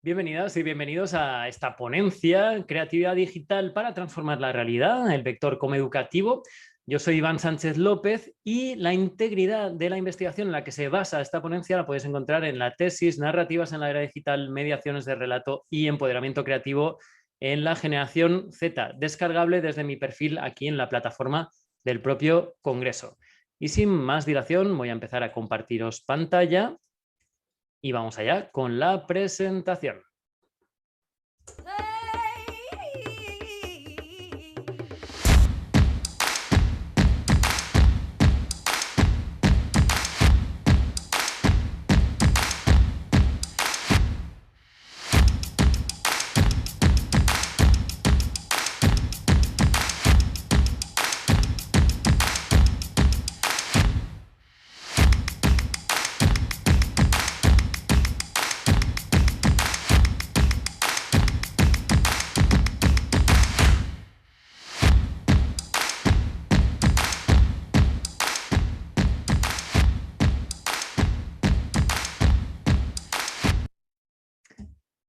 Bienvenidas y bienvenidos a esta ponencia Creatividad Digital para transformar la realidad, el vector coeducativo. Yo soy Iván Sánchez López y la integridad de la investigación en la que se basa esta ponencia la puedes encontrar en la tesis Narrativas en la era digital, mediaciones de relato y empoderamiento creativo en la generación Z, descargable desde mi perfil aquí en la plataforma del propio Congreso. Y sin más dilación voy a empezar a compartiros pantalla. Y vamos allá con la presentación.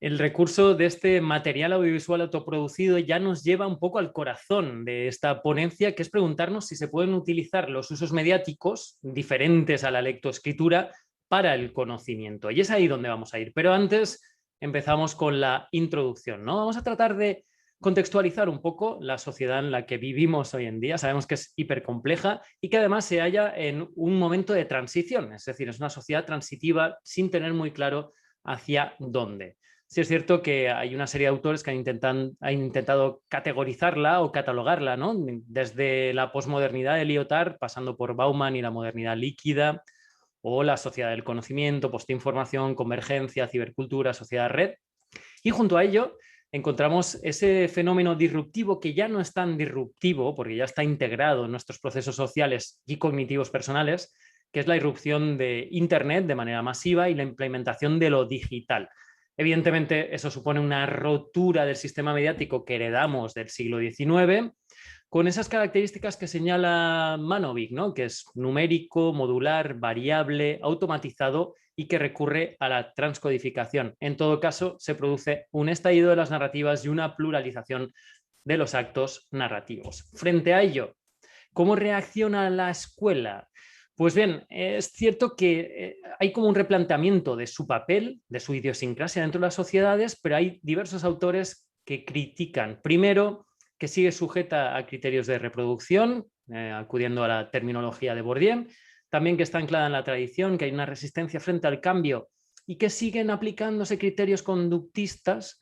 El recurso de este material audiovisual autoproducido ya nos lleva un poco al corazón de esta ponencia, que es preguntarnos si se pueden utilizar los usos mediáticos diferentes a la lectoescritura para el conocimiento. Y es ahí donde vamos a ir. Pero antes empezamos con la introducción, ¿no? Vamos a tratar de contextualizar un poco la sociedad en la que vivimos hoy en día. Sabemos que es hipercompleja y que además se halla en un momento de transición, es decir, es una sociedad transitiva sin tener muy claro hacia dónde. Sí es cierto que hay una serie de autores que han intentado categorizarla o catalogarla, ¿no? Desde la posmodernidad de Lyotard, pasando por Bauman y la modernidad líquida, o la sociedad del conocimiento, postinformación, convergencia, cibercultura, sociedad red. Y junto a ello encontramos ese fenómeno disruptivo que ya no es tan disruptivo, porque ya está integrado en nuestros procesos sociales y cognitivos personales, que es la irrupción de Internet de manera masiva y la implementación de lo digital. Evidentemente, eso supone una rotura del sistema mediático que heredamos del siglo XIX, con esas características que señala Manovic, ¿no? Que es numérico, modular, variable, automatizado y que recurre a la transcodificación. En todo caso, se produce un estallido de las narrativas y una pluralización de los actos narrativos. Frente a ello, ¿cómo reacciona la escuela? Pues bien, es cierto que hay como un replanteamiento de su papel, de su idiosincrasia dentro de las sociedades, pero hay diversos autores que critican, primero, que sigue sujeta a criterios de reproducción, acudiendo a la terminología de Bourdieu, también que está anclada en la tradición, que hay una resistencia frente al cambio y que siguen aplicándose criterios conductistas.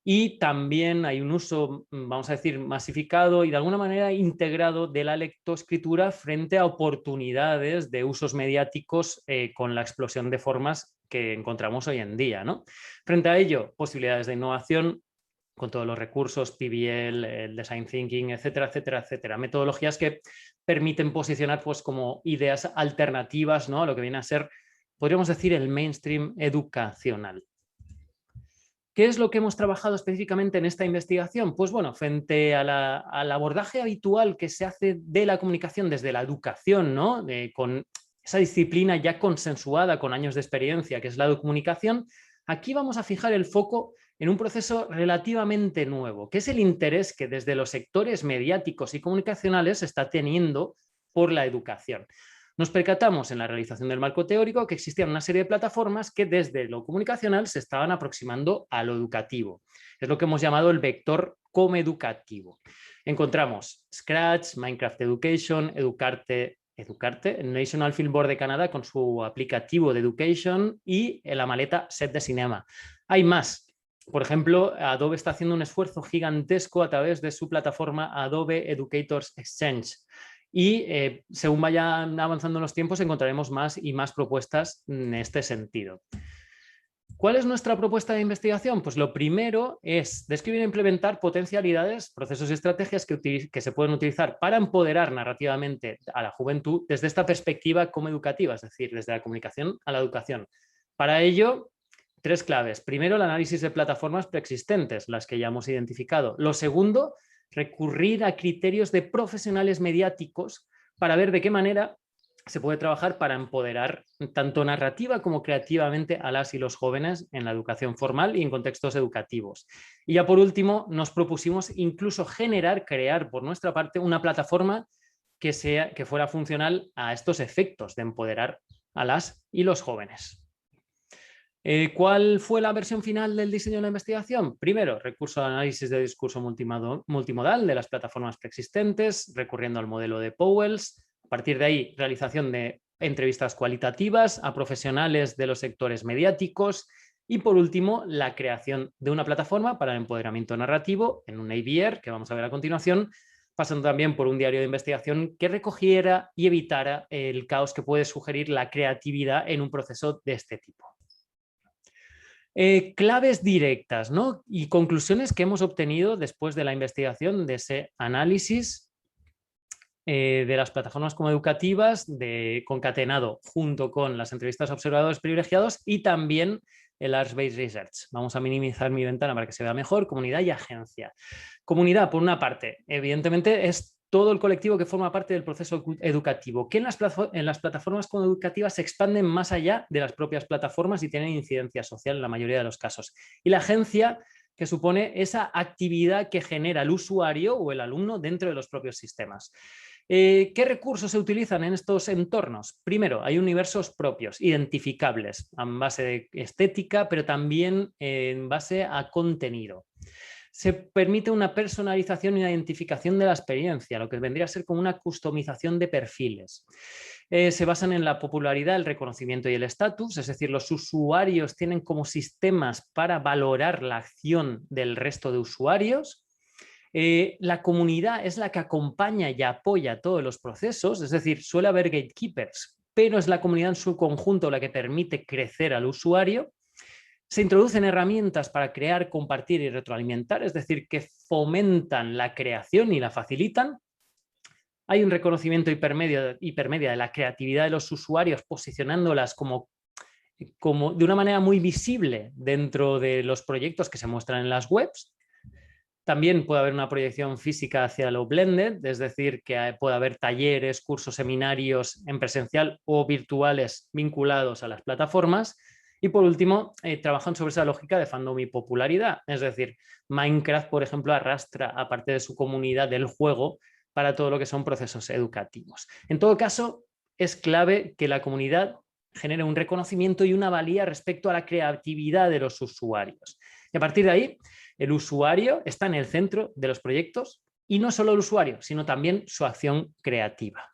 Y también hay un uso, vamos a decir, masificado y de alguna manera integrado de la lectoescritura frente a oportunidades de usos mediáticos con la explosión de formas que encontramos hoy en día, ¿no? Frente a ello, posibilidades de innovación con todos los recursos, PBL, el design thinking, etcétera, etcétera, etcétera. Metodologías que permiten posicionar pues, como ideas alternativas, ¿no? A lo que viene a ser, podríamos decir, el mainstream educacional. ¿Qué es lo que hemos trabajado específicamente en esta investigación? Pues bueno, frente al abordaje habitual que se hace de la comunicación desde la educación, ¿no? Con esa disciplina ya consensuada con años de experiencia, que es la comunicación, aquí vamos a fijar el foco en un proceso relativamente nuevo, que es el interés que desde los sectores mediáticos y comunicacionales se está teniendo por la educación. Nos percatamos en la realización del marco teórico que existían una serie de plataformas que desde lo comunicacional se estaban aproximando a lo educativo. Es lo que hemos llamado el vector coeducativo. Encontramos Scratch, Minecraft Education, Educarte, National Film Board de Canadá con su aplicativo de Education y la maleta Set de Cinema. Hay más. Por ejemplo, Adobe está haciendo un esfuerzo gigantesco a través de su plataforma Adobe Educators Exchange. Y según vayan avanzando los tiempos encontraremos más y más propuestas en este sentido. ¿Cuál es nuestra propuesta de investigación? Pues lo primero es describir e implementar potencialidades, procesos y estrategias que se pueden utilizar para empoderar narrativamente a la juventud desde esta perspectiva como educativa, es decir, desde la comunicación a la educación. Para ello, tres claves. Primero, el análisis de plataformas preexistentes, las que ya hemos identificado. Lo segundo, recurrir a criterios de profesionales mediáticos para ver de qué manera se puede trabajar para empoderar tanto narrativa como creativamente a las y los jóvenes en la educación formal y en contextos educativos. Y ya por último, nos propusimos incluso crear por nuestra parte una plataforma que fuera funcional a estos efectos de empoderar a las y los jóvenes. ¿Cuál fue la versión final del diseño de la investigación? Primero, recurso de análisis de discurso multimodal de las plataformas preexistentes, recurriendo al modelo de Powells. A partir de ahí, realización de entrevistas cualitativas a profesionales de los sectores mediáticos. Y por último, la creación de una plataforma para el empoderamiento narrativo en un ABR, que vamos a ver a continuación, pasando también por un diario de investigación que recogiera y evitara el caos que puede sugerir la creatividad en un proceso de este tipo. Claves directas, ¿no? Y conclusiones que hemos obtenido después de la investigación de ese análisis de las plataformas como educativas, concatenado junto con las entrevistas a observadores privilegiados y también el Arts-Based Research. Vamos a minimizar mi ventana para que se vea mejor. Comunidad y agencia. Comunidad, por una parte, evidentemente es todo el colectivo que forma parte del proceso educativo, que en las plataformas como educativas se expanden más allá de las propias plataformas y tienen incidencia social en la mayoría de los casos. Y la agencia, que supone esa actividad que genera el usuario o el alumno dentro de los propios sistemas. ¿Qué recursos se utilizan en estos entornos? Primero, hay universos propios, identificables, en base de estética, pero también en base a contenido. Se permite una personalización y una identificación de la experiencia, lo que vendría a ser como una customización de perfiles. Se basan en la popularidad, el reconocimiento y el estatus, es decir, los usuarios tienen como sistemas para valorar la acción del resto de usuarios. La comunidad es la que acompaña y apoya todos los procesos, es decir, suele haber gatekeepers, pero es la comunidad en su conjunto la que permite crecer al usuario. Se introducen herramientas para crear, compartir y retroalimentar, es decir, que fomentan la creación y la facilitan. Hay un reconocimiento hipermedia de la creatividad de los usuarios, posicionándolas como de una manera muy visible dentro de los proyectos que se muestran en las webs. También puede haber una proyección física hacia lo blended, es decir, que puede haber talleres, cursos, seminarios en presencial o virtuales vinculados a las plataformas. Y por último, trabajan sobre esa lógica de fandom y popularidad. Es decir, Minecraft, por ejemplo, arrastra a parte de su comunidad del juego para todo lo que son procesos educativos. En todo caso, es clave que la comunidad genere un reconocimiento y una valía respecto a la creatividad de los usuarios. Y a partir de ahí, el usuario está en el centro de los proyectos y no solo el usuario, sino también su acción creativa.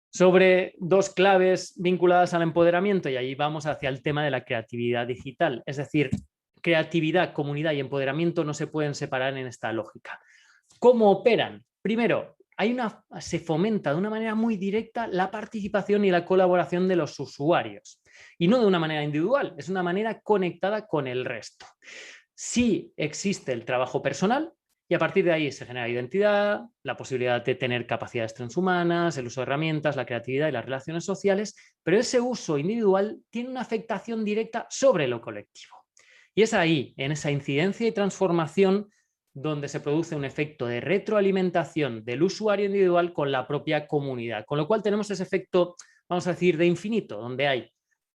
Sobre dos claves vinculadas al empoderamiento, y ahí vamos hacia el tema de la creatividad digital. Es decir, creatividad, comunidad y empoderamiento no se pueden separar en esta lógica. ¿Cómo operan? Primero, se fomenta de una manera muy directa la participación y la colaboración de los usuarios. Y no de una manera individual, es una manera conectada con el resto. Sí existe el trabajo personal, y a partir de ahí se genera identidad, la posibilidad de tener capacidades transhumanas, el uso de herramientas, la creatividad y las relaciones sociales, pero ese uso individual tiene una afectación directa sobre lo colectivo. Y es ahí, en esa incidencia y transformación, donde se produce un efecto de retroalimentación del usuario individual con la propia comunidad. Con lo cual tenemos ese efecto, vamos a decir, de infinito, donde hay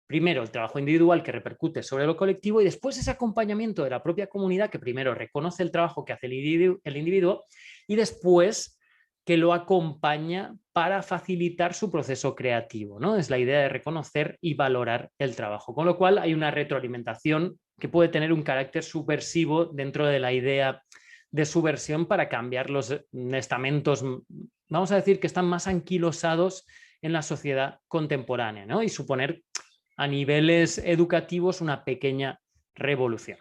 primero el trabajo individual que repercute sobre lo colectivo y después ese acompañamiento de la propia comunidad que primero reconoce el trabajo que hace el individuo y después que lo acompaña para facilitar su proceso creativo, ¿no? Es la idea de reconocer y valorar el trabajo. Con lo cual hay una retroalimentación que puede tener un carácter subversivo dentro de la idea de subversión para cambiar los estamentos, vamos a decir, que están más anquilosados en la sociedad contemporánea, ¿no? Y suponer a niveles educativos una pequeña revolución.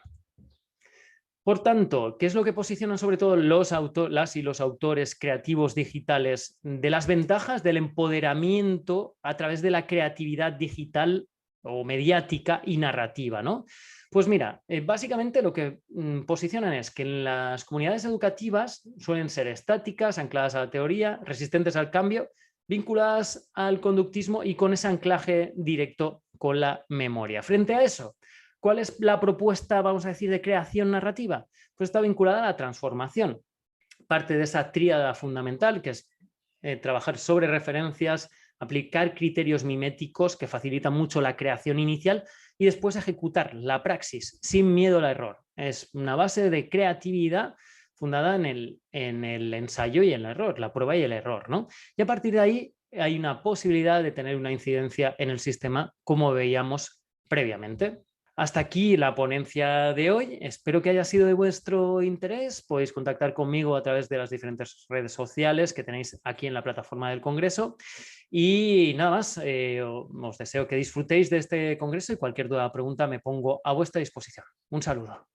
Por tanto, ¿qué es lo que posicionan sobre todo las y los autores creativos digitales de las ventajas del empoderamiento a través de la creatividad digital o mediática y narrativa, ¿no? Pues mira, básicamente lo que posicionan es que en las comunidades educativas suelen ser estáticas, ancladas a la teoría, resistentes al cambio, vinculadas al conductismo y con ese anclaje directo con la memoria. Frente a eso, ¿cuál es la propuesta, vamos a decir, de creación narrativa? Pues está vinculada a la transformación. Parte de esa tríada fundamental que es trabajar sobre referencias, aplicar criterios miméticos que facilitan mucho la creación inicial y después ejecutar la praxis sin miedo al error. Es una base de creatividad fundada en el ensayo y el error, la prueba y el error, ¿no? Y a partir de ahí hay una posibilidad de tener una incidencia en el sistema como veíamos previamente. Hasta aquí la ponencia de hoy. Espero que haya sido de vuestro interés. Podéis contactar conmigo a través de las diferentes redes sociales que tenéis aquí en la plataforma del Congreso. Y nada más, os deseo que disfrutéis de este Congreso y cualquier duda o pregunta me pongo a vuestra disposición. Un saludo.